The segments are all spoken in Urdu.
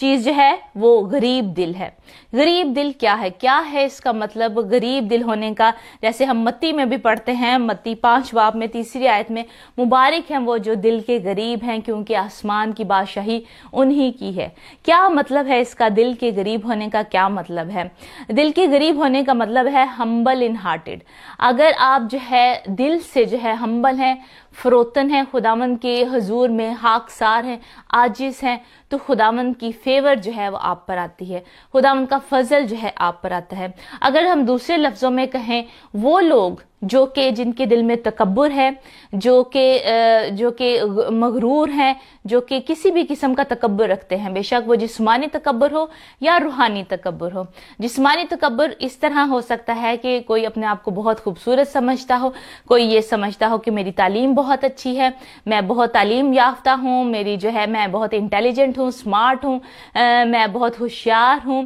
چیز جو ہے وہ غریب دل ہے۔ غریب دل کیا ہے اس کا مطلب غریب دل ہونے کا؟ جیسے ہم متی میں بھی پڑھتے ہیں، متی 5 باب میں 3 آیت میں، مبارک ہیں وہ جو دل کے غریب ہیں کیونکہ آسمان کی بادشاہی انہی کی ہے۔ کیا مطلب ہے اس کا؟ دل کے غریب ہونے کا کیا مطلب ہے؟ دل کے غریب ہونے کا مطلب ہے ہمبل ان ہارٹڈ۔ اگر آپ جو ہے دل سے جو ہے ہمبل ہیں، فروتن ہیں، خداوند کے حضور میں خاکسار ہیں، عاجز ہیں، تو خداوند کی فیور جو ہے وہ آپ پر آتی ہے، خداوند کا فضل جو ہے آپ پر آتا ہے۔ اگر ہم دوسرے لفظوں میں کہیں، وہ لوگ جن کے دل میں تکبر ہے، جو کہ مغرور ہیں، جو کہ کسی بھی قسم کا تکبر رکھتے ہیں، بے شک وہ جسمانی تکبر ہو یا روحانی تکبر ہو۔ جسمانی تکبر اس طرح ہو سکتا ہے کہ کوئی اپنے آپ کو بہت خوبصورت سمجھتا ہو، کوئی یہ سمجھتا ہو کہ میری تعلیم بہت اچھی ہے، میں بہت تعلیم یافتہ ہوں، میں بہت انٹیلیجنٹ ہوں، سمارٹ ہوں، میں بہت ہوشیار ہوں،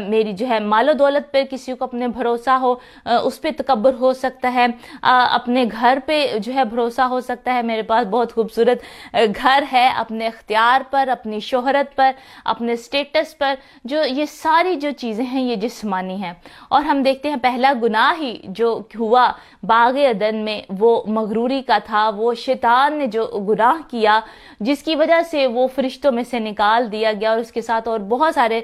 میری جو ہے مال و دولت پہ کسی کو اپنے بھروسہ ہو، اس پہ تکبر ہو سکتا ہے، اپنے گھر پہ جو ہے بھروسہ ہو سکتا ہے، میرے پاس بہت خوبصورت گھر ہے، اپنے اختیار پر، اپنی شہرت پر، اپنے سٹیٹس پر، جو یہ ساری جو چیزیں ہیں یہ جسمانی ہیں۔ اور ہم دیکھتے ہیں پہلا گناہ ہی جو ہوا باغ عدن میں وہ مغروری کا تھا، وہ شیطان نے جو گناہ کیا جس کی وجہ سے وہ فرشتوں میں سے نکال دیا گیا، اور اس کے ساتھ اور بہت سارے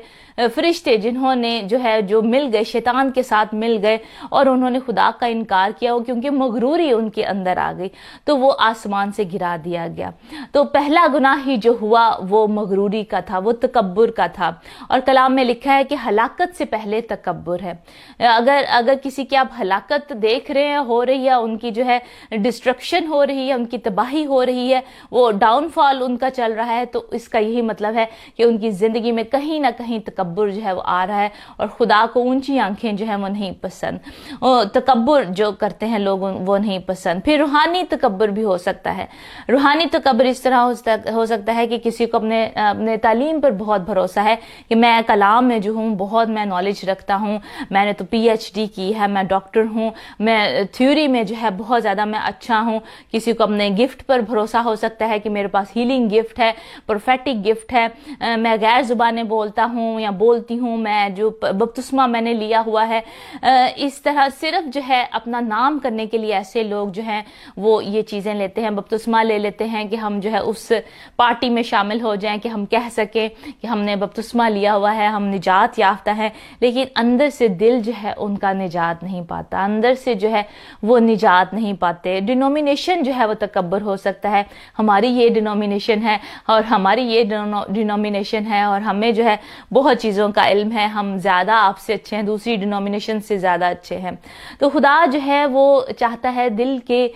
فرشتے جنہوں نے جو مل گئے، شیطان کے ساتھ مل گئے اور انہوں نے خدا کا انکار کیا، کیونکہ مغروری ان کے اندر آ گئی تو وہ آسمان سے گرا دیا گیا۔ تو پہلا گناہ ہی جو ہوا وہ مغروری کا تھا، وہ تکبر کا تھا، اور کلام میں لکھا ہے کہ ہلاکت سے پہلے تکبر ہے۔ اگر کسی کی آپ ہلاکت دیکھ رہے ہیں، ہو رہی ہے، ان کی جو ہے ڈسٹرکشن ہو رہی ہے، ان کی تباہی ہو رہی ہے، وہ ڈاؤن فال ان کا چل رہا ہے، تو اس کا یہی مطلب ہے کہ ان کی زندگی میں کہیں نہ کہیں تکبر جو ہے وہ آ رہا ہے، اور خدا کو اونچی آنکھیں جو ہے وہ نہیں پسند، تکبر جو کرتے ہیں لوگ وہ نہیں پسند۔ پھر روحانی تکبر بھی ہو سکتا ہے۔ روحانی تکبر اس طرح ہو سکتا ہے کہ کسی کو اپنے تعلیم پر بہت بھروسہ ہے کہ میں کلام میں جو ہوں بہت میں نالج رکھتا ہوں، میں نے تو PhD کی ہے، میں ڈاکٹر ہوں، میں تھیوری میں جو ہے بہت زیادہ میں اچھا ہوں۔ کسی کو اپنے گفٹ پر بھروسہ ہو سکتا ہے کہ میرے پاس ہیلنگ گفٹ ہے، پروفیٹک گفٹ ہے، میں غیر زبانیں بولتا ہوں یا بولتی ہوں، میں جو بپتسمہ میں نے لیا ہوا ہے۔ اس طرح صرف جو ہے اپنا نام کرنے کے لیے ایسے لوگ جو ہیں وہ یہ چیزیں لیتے ہیں، بپتسمہ لے لیتے ہیں کہ ہم جو ہے اس پارٹی میں شامل ہو جائیں، کہ ہم کہہ سکیں کہ ہم نے بپتسمہ لیا ہوا ہے، ہم نجات یافتہ ہیں، لیکن اندر سے دل جو ہے ان کا نجات نہیں پاتا، اندر سے جو ہے وہ نجات نہیں پاتے۔ ڈینومینیشن جو ہے وہ تکبر ہو سکتا ہے، ہماری یہ ڈینومینیشن ہے اور ہماری یہ ڈینومینیشن ہے اور ہمیں جو ہے بہت چیزوں کا علم ہے، ہم زیادہ آپ سے اچھے ہیں، دوسری ڈینومینیشن سے زیادہ اچھے ہیں۔ تو خدا جو ہے وہ چاہتا ہے دل کے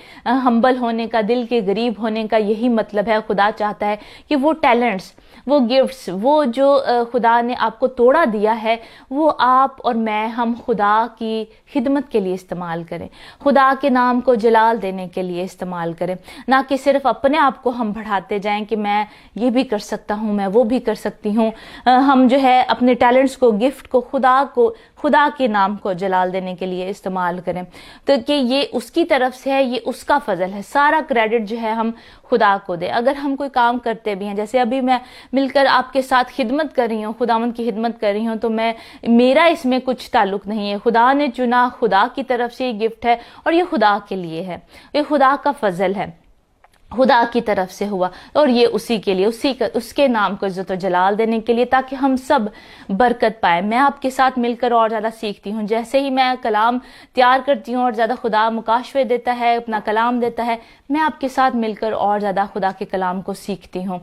ہمبل ہونے کا، دل کے غریب ہونے کا یہی مطلب ہے۔ خدا چاہتا ہے کہ وہ ٹیلنٹس، وہ گفٹس، وہ جو خدا نے آپ کو توڑا دیا ہے، وہ آپ اور میں، ہم خدا کی خدمت کے لیے استعمال کریں، خدا کے نام کو جلال دینے کے لیے استعمال کریں، نہ کہ صرف اپنے آپ کو ہم بڑھاتے جائیں کہ میں یہ بھی کر سکتا ہوں، میں وہ بھی کر سکتی ہوں۔ ہم جو ہے اپنے ٹیلنٹس کو، گفٹ کو خدا کے نام کو جلال دینے کے لیے استعمال کریں، تو کہ یہ اس کی طرف سے ہے، یہ اس کا فضل ہے، سارا کریڈٹ جو ہے ہم خدا کو دیں۔ اگر ہم کوئی کام کرتے بھی ہیں، جیسے ابھی میں مل کر آپ کے ساتھ خدمت کر رہی ہوں، خداوند کی خدمت کر رہی ہوں، تو میرا اس میں کچھ تعلق نہیں ہے، خدا نے چنا، خدا کی طرف سے یہ گفٹ ہے اور یہ خدا کے لیے ہے، یہ خدا کا فضل ہے، خدا کی طرف سے ہوا، اور یہ اسی کے لیے، اس کے نام کو عزت و جلال دینے کے لیے، تاکہ ہم سب برکت پائیں۔ میں آپ کے ساتھ مل کر اور زیادہ سیکھتی ہوں، جیسے ہی میں کلام تیار کرتی ہوں اور زیادہ خدا مکاشفے دیتا ہے، اپنا کلام دیتا ہے، میں آپ کے ساتھ مل کر اور زیادہ خدا کے کلام کو سیکھتی ہوں،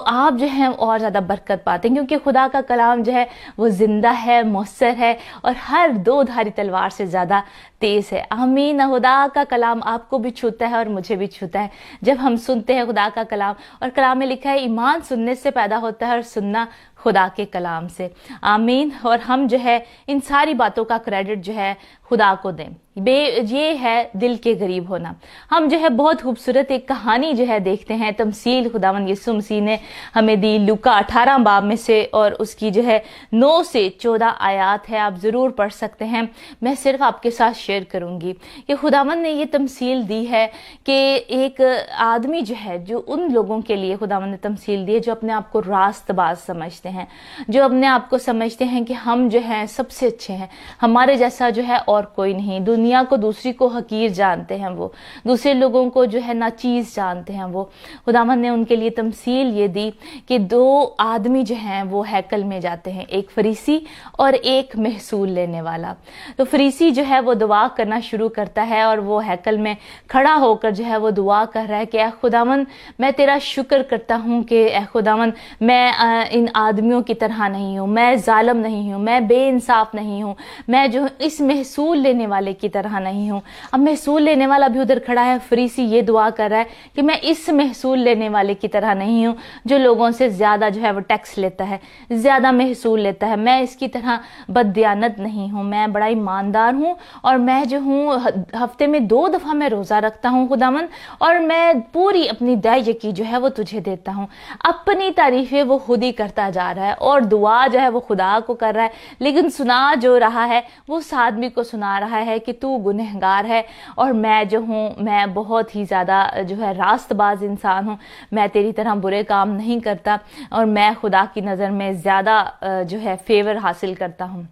آپ جو ہیں اور زیادہ برکت پاتے ہیں، کیونکہ خدا کا کلام جو ہے وہ زندہ ہے، مؤثر ہے، اور ہر 2 دھاری تلوار سے زیادہ تیز ہے۔ آمین۔ خدا کا کلام آپ کو بھی چھوتا ہے اور مجھے بھی چھوتا ہے جب ہم سنتے ہیں خدا کا کلام، اور کلام میں لکھا ہے ایمان سننے سے پیدا ہوتا ہے اور سننا خدا کے کلام سے۔ آمین۔ اور ہم جو ہے ان ساری باتوں کا کریڈٹ جو ہے خدا کو دیں۔ یہ ہے دل کے غریب ہونا۔ ہم جو ہے بہت خوبصورت ایک کہانی جو ہے دیکھتے ہیں، تمثیل خداوند یسوع مسیح نے ہمیں دی، لوکا 18 باب میں سے، اور اس کی جو ہے 9 سے 14 آیات ہے، آپ ضرور پڑھ سکتے ہیں۔ میں صرف آپ کے ساتھ شیئر کروں گی کہ خداوند نے یہ تمثیل دی ہے کہ ایک آدمی جو ہے، جو ان لوگوں کے لیے خداوند نے تمثیل دی ہے جو اپنے آپ کو راست باز سمجھتے سمجھتے ہیں, جو اپنے آپ کو سمجھتے ہیں کہ ہم جو ہیں سب سے اچھے ہیں, ہمارے جیسا جو ہے اور کوئی نہیں, دنیا کو دوسری کو حقیر جانتے ہیں, وہ دوسرے لوگوں کو جو ہے ناچیز جانتے ہیں. وہ خداوند نے ان کے لیے تمثیل یہ دی کہ 2 آدمی جو ہیں وہ ہیکل میں جاتے ہیں, ایک فریسی اور ایک محصول لینے والا. تو فریسی جو ہے وہ دعا کرنا شروع کرتا ہے اور وہ ہیکل میں کھڑا ہو کر جو ہے وہ دعا کر رہا ہے کہ اے خداوند میں تیرا شکر کرتا ہوں کہ اے خداوند میں ان آدمیوں کی طرح نہیں ہوں, میں ظالم نہیں ہوں, میں بے انصاف نہیں ہوں, میں جو اس محصول لینے والے کی طرح نہیں ہوں. اب محصول لینے والا بھی ادھر کھڑا ہے, فریسی یہ دعا کر رہا ہے کہ میں اس محصول لینے والے کی طرح نہیں ہوں جو لوگوں سے زیادہ جو ہے وہ ٹیکس لیتا ہے, زیادہ محصول لیتا ہے, میں اس کی طرح بددیانت نہیں ہوں, میں بڑا ایماندار ہوں اور میں جو ہوں ہفتے میں 2 دفعہ میں روزہ رکھتا ہوں خداوند, اور میں پوری اپنی دہ یقین جو ہے وہ تجھے دیتا ہوں. اپنی تعریفیں وہ خود ہی کرتا جا رہا ہے اور دعا جو ہے وہ خدا کو کر رہا ہے, لیکن سنا جو رہا ہے وہ اس آدمی کو سنا رہا ہے کہ تو گنہگار ہے اور میں جو ہوں میں بہت ہی زیادہ جو ہے راست باز انسان ہوں, میں تیری طرح برے کام نہیں کرتا اور میں خدا کی نظر میں زیادہ جو ہے فیور حاصل کرتا ہوں.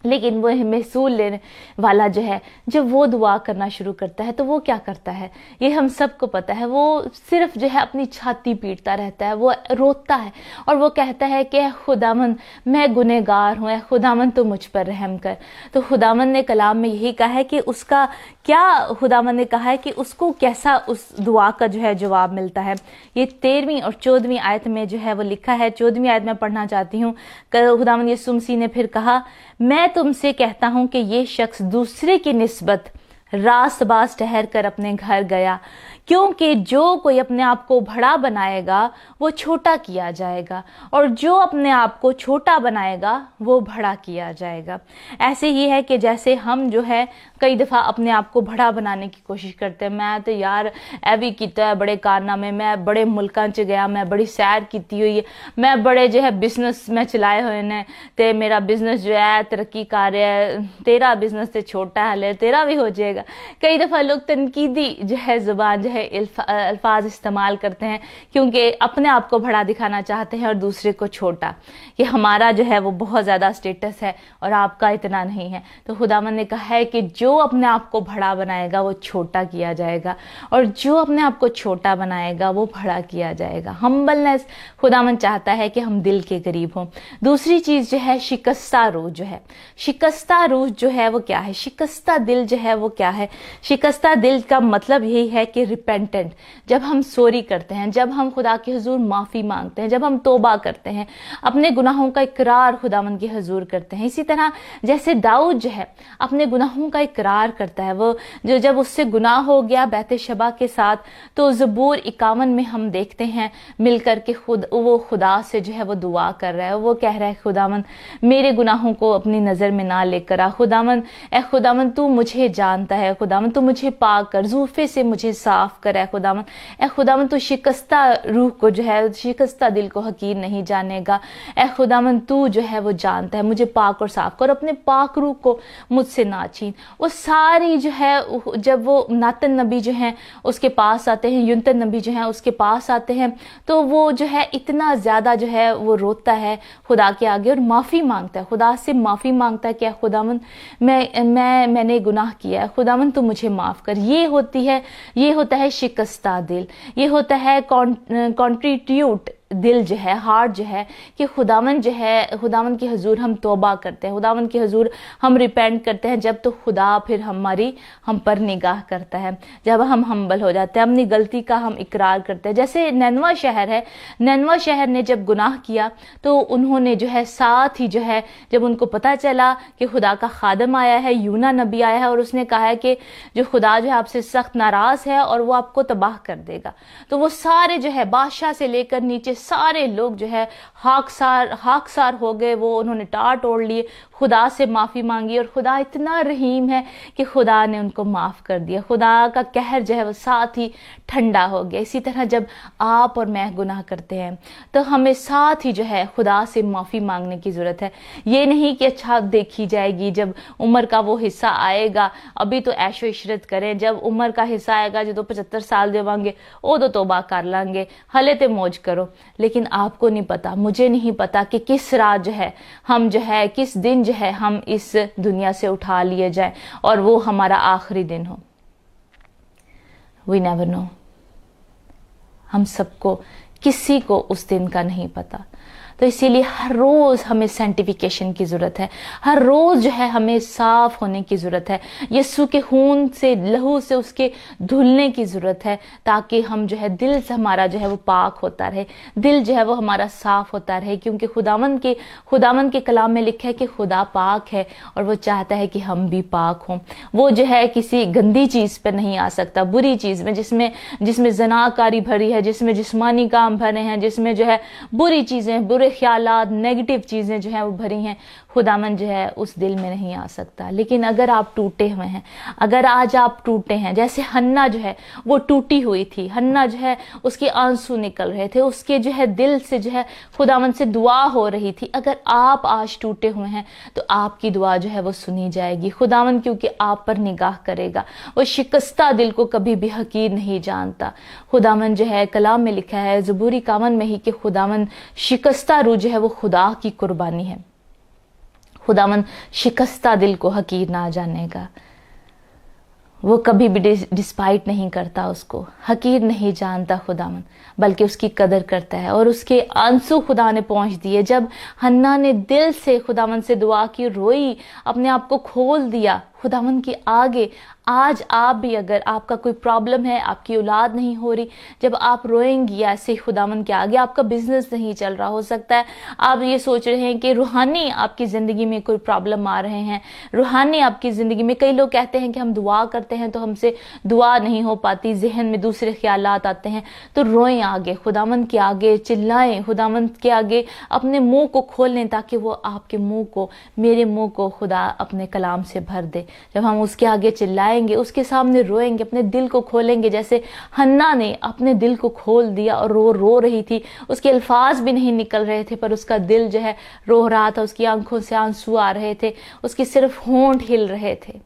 لیکن وہ محصول لینے والا جو ہے جب وہ دعا کرنا شروع کرتا ہے تو وہ کیا کرتا ہے, یہ ہم سب کو پتہ ہے, وہ صرف جو ہے اپنی چھاتی پیٹتا رہتا ہے, وہ روتا ہے اور وہ کہتا ہے کہ اے خداوند میں گنہگار ہوں, اے خداوند تو مجھ پر رحم کر. تو خداوند نے کلام میں یہی کہا ہے کہ اس کا کیا, خداوند نے کہا ہے کہ اس کو کیسا اس دعا کا جو ہے جواب ملتا ہے. یہ 13ویں اور 14ویں آیت میں جو ہے وہ لکھا ہے. 14ویں آیت میں پڑھنا چاہتی ہوں. خداوند یسوع مسیح نے پھر کہا, میں تم سے کہتا ہوں کہ یہ شخص دوسرے کی نسبت راست باز ٹھہر کر اپنے گھر گیا, کیونکہ جو کوئی اپنے آپ کو بڑا بنائے گا وہ چھوٹا کیا جائے گا, اور جو اپنے آپ کو چھوٹا بنائے گا وہ بڑا کیا جائے گا. ایسے ہی ہے کہ جیسے ہم جو ہے کئی دفعہ اپنے آپ کو بڑا بنانے کی کوشش کرتے ہیں, میں تو یار ایوی کیتا ہے بڑے کارنامے, میں بڑے ملکاں چ گیا, میں بڑی سیر کیتی ہوئی ہے, میں بڑے جو ہے بزنس میں چلائے ہوئے نے تے میرا بزنس جو ہے ترقی کر رہا ہے, تیرا بزنس تے چھوٹا ہے, تیرا بھی ہو جائے گا. کئی دفعہ لوگ تنقیدی جو ہے زبان جو ہے الفاظ استعمال کرتے ہیں کیونکہ اپنے آپ کو بڑا دکھانا چاہتے ہیں اور دوسرے کو چھوٹا, کہ ہمارا جو ہے وہ بہت زیادہ سٹیٹس ہے اور آپ کا اتنا نہیں ہے. تو خداوند نے کہا ہے کہ جو اپنے آپ کو بڑا بنائے گا وہ چھوٹا کیا جائے گا, اور جو اپنے آپ کو چھوٹا بنائے گا وہ بڑا کیا جائے گا. ہمبلنس خداوند چاہتا ہے کہ ہم دل کے قریب ہوں. دوسری چیز جو ہے شکستہ روح جو ہے, شکستہ روح جو ہے وہ کیا ہے, شکستہ دل جو ہے وہ کیا ہے. شکستہ دل کا مطلب یہی ہے کہ ریپینٹنٹ, جب ہم سوری کرتے ہیں, جب ہم خدا کے حضور معافی مانگتے ہیں, جب ہم توبہ کرتے ہیں, اپنے گناہوں کا اقرار خداوند کے حضور کرتے ہیں. اسی طرح جیسے داؤد جو ہے اپنے گناہوں کا اقرار کرتا ہے, وہ جو جب اس سے گناہ ہو گیا بیت شبع کے ساتھ, تو زبور 51 میں ہم دیکھتے ہیں مل کر کے وہ خدا سے جو ہے وہ دعا کر رہا ہے, وہ کہہ رہا ہے خداوند میرے گناہوں کو اپنی نظر میں نہ لے کر آ, خداوند اے خداوند تو مجھے جانتا ہے, خداوند تو مجھے پاک کر, زوفے سے مجھے صاف کر, اے خداوند اے خداوند تو شکستہ روح کو جو ہے شکستہ دل کو حقیر نہیں جانے گا, اے خداوند تو جو ہے وہ جانتا ہے, مجھے پاک اور صاف کر, اپنے پاک روح کو مجھ سے نہ چھین. وہ ساری جو ہے جب وہ ناتن نبی جو ہیں اس کے پاس آتے ہیں, یونتن نبی جو ہیں اس کے پاس آتے ہیں, تو وہ جو ہے اتنا زیادہ جو ہے وہ روتا ہے خدا کے آگے اور معافی مانگتا ہے, خدا سے معافی مانگتا ہے کہ خداوند میں نے گناہ کیا ہے, خداوند تو مجھے معاف کر. یہ ہوتا ہے شکستہ دل, یہ ہوتا ہے کانٹریٹیوٹ دل جو ہے, ہارٹ جو ہے, کہ خداوند جو ہے خداوند کے حضور ہم توبہ کرتے ہیں, خداوند کے حضور ہم ریپینٹ کرتے ہیں, جب تو خدا پھر ہم پر نگاہ کرتا ہے, جب ہم ہمبل ہو جاتے ہیں, اپنی غلطی کا ہم اقرار کرتے ہیں. جیسے نینوا شہر ہے, نینوا شہر نے جب گناہ کیا تو انہوں نے جو ہے ساتھ ہی جو ہے جب ان کو پتہ چلا کہ خدا کا خادم آیا ہے, یونا نبی آیا ہے, اور اس نے کہا ہے کہ جو خدا جو ہے آپ سے سخت ناراض ہے اور وہ آپ کو تباہ کر دے گا, تو وہ سارے جو ہے بادشاہ سے لے کر نیچے سارے لوگ جو ہے خاکسار ہو گئے, وہ انہوں نے ٹاٹ اوڑ لیے, خدا سے معافی مانگی اور خدا اتنا رحیم ہے کہ خدا نے ان کو معاف کر دیا. خدا کا قہر جو ہے وہ ساتھ ہی ٹھنڈا ہو گیا. اسی طرح جب آپ اور میں گناہ کرتے ہیں تو ہمیں ساتھ ہی جو ہے خدا سے معافی مانگنے کی ضرورت ہے. یہ نہیں کہ اچھا دیکھی جائے گی جب عمر کا وہ حصہ آئے گا, ابھی تو عیش و عشرت کریں, جب عمر کا حصہ آئے گا جو 75 سال دے گے وہ تو توبہ کر لیں گے, ہلے تے موج کرو. لیکن آپ کو نہیں پتا, مجھے نہیں پتا کہ کس رات جو ہے ہم جو ہے کس دن جو ہے ہم اس دنیا سے اٹھا لیے جائیں اور وہ ہمارا آخری دن ہو. We never know. ہم سب کو, کسی کو اس دن کا نہیں پتا. تو اسی لیے ہر روز ہمیں سینٹیفیکیشن کی ضرورت ہے, ہر روز جو ہے ہمیں صاف ہونے کی ضرورت ہے, یسوع کے خون سے, لہو سے اس کے دھلنے کی ضرورت ہے, تاکہ ہم جو ہے دل سے ہمارا جو ہے وہ پاک ہوتا رہے, دل جو ہے وہ ہمارا صاف ہوتا رہے. کیونکہ خداوند کے کلام میں لکھا ہے کہ خدا پاک ہے اور وہ چاہتا ہے کہ ہم بھی پاک ہوں. وہ جو ہے کسی گندی چیز پہ نہیں آ سکتا, بری چیز میں, جس میں زناکاری بھری ہے, جس میں جسمانی کام بھرے ہیں, جس میں جو ہے بری چیزیں, برے خیالات, نیگیٹو چیزیں جو ہیں وہ بھری ہیں, خداوند جو ہے اس دل میں نہیں آ سکتا. لیکن اگر آپ ٹوٹے ہوئے ہیں, اگر آج آپ ٹوٹے ہیں, جیسے حنا جو ہے وہ ٹوٹی ہوئی تھی, حنا جو ہے اس کے آنسو نکل رہے تھے, اس کے جو ہے دل سے جو ہے خداوند سے دعا ہو رہی تھی. اگر آپ آج ٹوٹے ہوئے ہیں تو آپ کی دعا جو ہے وہ سنی جائے گی. خداوند کیونکہ آپ پر نگاہ کرے گا, وہ شکستہ دل کو کبھی بھی حقیر نہیں جانتا. خداوند جو ہے کلام میں لکھا ہے زبور 51 میں ہی کہ خداوند شکستہ روح جو ہے وہ خدا کی قربانی ہے. خداوند شکستہ دل کو حقیر نہ جانے گا, وہ کبھی بھی ڈسپائٹ نہیں کرتا, اس کو حقیر نہیں جانتا خداوند, بلکہ اس کی قدر کرتا ہے. اور اس کے آنسو خدا نے پہنچ دیے. جب حنا نے دل سے خداوند سے دعا کی, روئی, اپنے آپ کو کھول دیا خداوند کے آگے. آج آپ بھی, اگر آپ کا کوئی پرابلم ہے, آپ کی اولاد نہیں ہو رہی, جب آپ روئیں گی ایسے خداوند کے آگے, آپ کا بزنس نہیں چل رہا, ہو سکتا ہے آپ یہ سوچ رہے ہیں کہ روحانی آپ کی زندگی میں کوئی پرابلم آ رہے ہیں, روحانی آپ کی زندگی میں, کئی لوگ کہتے ہیں کہ ہم دعا کرتے ہیں تو ہم سے دعا نہیں ہو پاتی, ذہن میں دوسرے خیالات آتے ہیں. تو روئیں آگے خداوند کے آگے, چلائیں خداوند کے آگے, اپنے منہ کو کھول لیں تاکہ وہ آپ کے منہ کو, میرے منہ کو خدا اپنے کلام سے بھر دے. جب ہم اس کے آگے چلائیں گے, اس کے سامنے روئیں گے, اپنے دل کو کھولیں گے, جیسے حنا نے اپنے دل کو کھول دیا اور رو رہی تھی, اس کے الفاظ بھی نہیں نکل رہے تھے پر اس کا دل جو ہے رو رہا تھا, اس کی آنکھوں سے آنسو آ رہے تھے, اس کے صرف ہونٹ ہل رہے تھے.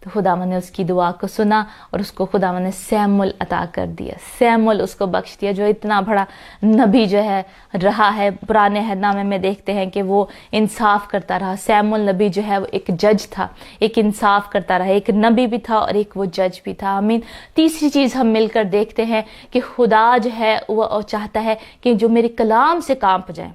تو خداوند نے اس کی دعا کو سنا اور اس کو خداوند نے سیمول عطا کر دیا, سیمول اس کو بخش دیا, جو اتنا بڑا نبی جو ہے رہا ہے. پرانے عہد نامے میں دیکھتے ہیں کہ وہ انصاف کرتا رہا. سیمول نبی جو ہے وہ ایک جج تھا, ایک انصاف کرتا رہا, ایک نبی بھی تھا اور ایک وہ جج بھی تھا. آمین. تیسری چیز ہم مل کر دیکھتے ہیں کہ خدا جو ہے وہ چاہتا ہے کہ جو میرے کلام سے کانپ جائیں,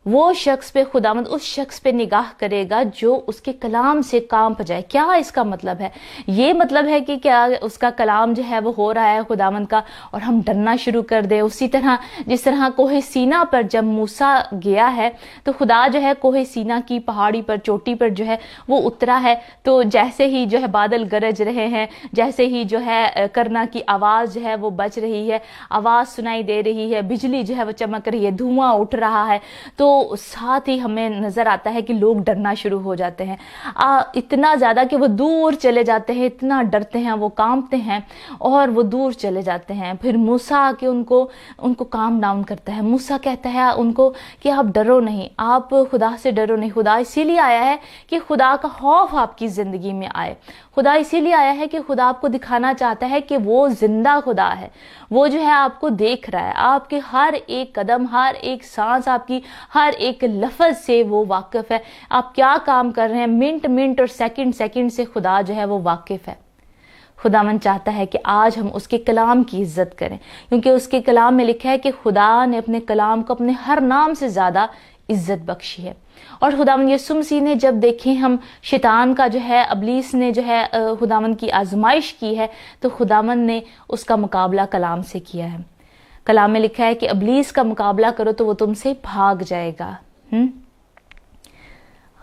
وہ شخص پہ خداوند اس شخص پہ نگاہ کرے گا جو اس کے کلام سے کانپ جائے. کیا اس کا مطلب ہے؟ یہ مطلب ہے کہ کیا اس کا کلام جو ہے وہ ہو رہا ہے خداوند کا اور ہم ڈرنا شروع کر دیں. اسی طرح جس طرح کوہ سینا پر جب موسیٰ گیا ہے تو خدا جو ہے کوہ سینا کی پہاڑی پر, چوٹی پر جو ہے وہ اترا ہے, تو جیسے ہی جو ہے بادل گرج رہے ہیں, جیسے ہی جو ہے کرنا کی آواز جو ہے وہ بج رہی ہے, آواز سنائی دے رہی ہے, بجلی جو ہے وہ چمک رہی ہے, دھواں اٹھ رہا ہے, تو ساتھ ہی ہمیں نظر آتا ہے کہ لوگ ڈرنا شروع ہو جاتے ہیں, اتنا زیادہ کہ وہ دور چلے جاتے ہیں, اتنا ڈرتے ہیں, وہ کانپتے ہیں اور وہ دور چلے جاتے ہیں. پھر موسیٰ آ کے ان کو کام ڈاؤن کرتا ہے. موسیٰ کہتا ہے ان کو کہ آپ ڈرو نہیں, آپ خدا سے ڈرو نہیں. خدا اسی لیے آیا ہے کہ خدا کا خوف آپ کی زندگی میں آئے. خدا اسی لیے آیا ہے کہ خدا آپ کو دکھانا چاہتا ہے کہ وہ زندہ خدا ہے, وہ جو ہے آپ کو دیکھ رہا ہے, آپ کے ہر ایک قدم, ہر ایک سانس, آپ کی ہر ایک لفظ سے وہ واقف ہے. آپ کیا کام کر رہے ہیں, منٹ اور سیکنڈ سے خدا جو ہے وہ واقف ہے. خداوند چاہتا ہے کہ آج ہم اس کے کلام کی عزت کریں, کیونکہ اس کے کلام میں لکھا ہے کہ خدا نے اپنے کلام کو اپنے ہر نام سے زیادہ عزت بخشی ہے. اور خداوند یسوع مسیح نے جب دیکھیں ہم شیطان کا جو ہے, ابلیس نے جو ہے خداوند کی آزمائش کی ہے, تو خداوند نے اس کا مقابلہ کلام سے کیا ہے. کلام میں لکھا ہے کہ ابلیس کا مقابلہ کرو تو وہ تم سے بھاگ جائے گا.